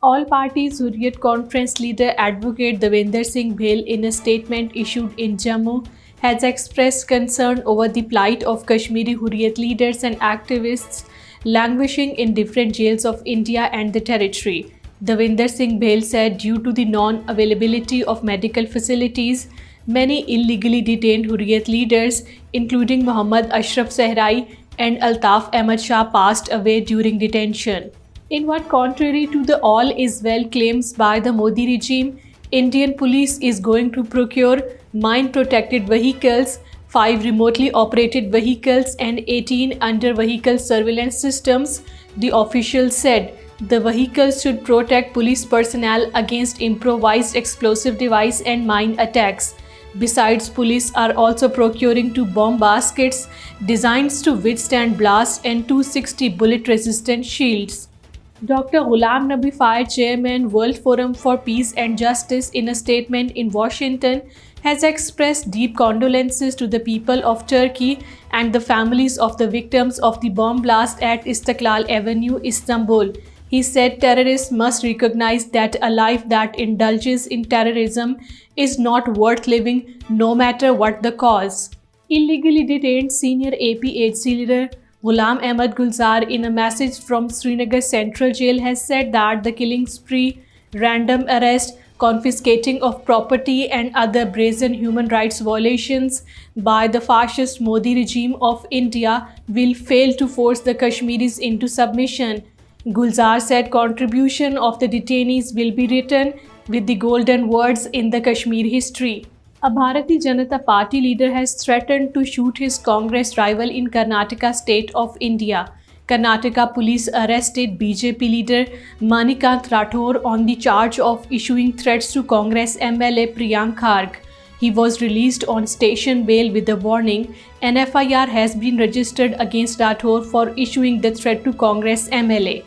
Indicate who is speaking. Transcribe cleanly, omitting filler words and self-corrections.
Speaker 1: All parties Hurriyat Conference leader advocate Devinder Singh Bhel, in a statement issued in Jammu, has expressed concern over the plight of Kashmiri Hurriyat leaders and activists languishing in different jails of India and the territory. Devinder Singh Bhel said due to the non-availability of medical facilities, many illegally detained Hurriyat leaders, including Muhammad Ashraf Sehrai and Altaf Ahmad Shah, passed away during detention. In what, contrary to the all is well claims by the Modi regime, Indian police is going to procure mine-protected vehicles, 5 remotely operated vehicles and 18 under-vehicle surveillance systems, the official said. The vehicles should protect police personnel against improvised explosive device and mine attacks. Besides, police are also procuring 2 bomb baskets designed to withstand blast and 260 bullet-resistant shields. Dr. Ghulam Nabi Fire Chairman, World Forum for Peace and Justice, in a statement in Washington, has expressed deep condolences to the people of Turkey and the families of the victims of the bomb blast at Istiklal Avenue, Istanbul. He said terrorists must recognize that a life that indulges in terrorism is not worth living, no matter what the cause. Illegally detained senior APHC leader Ghulam Ahmed Gulzar, in a message from Srinagar Central Jail, has said that the killing spree, random arrest, confiscating of property and other brazen human rights violations by the fascist Modi regime of India will fail to force the Kashmiris into submission. Gulzar said contribution of the detainees will be written with the golden words in the Kashmir history. A Bharatiya Janata Party leader has threatened to shoot his Congress rival in Karnataka state of India. Karnataka police arrested BJP leader Manikant Rathore on the charge of issuing threats to Congress MLA Priyank Kharge. He was released on station bail with a warning. An FIR has been registered against Rathore for issuing the threat to Congress MLA.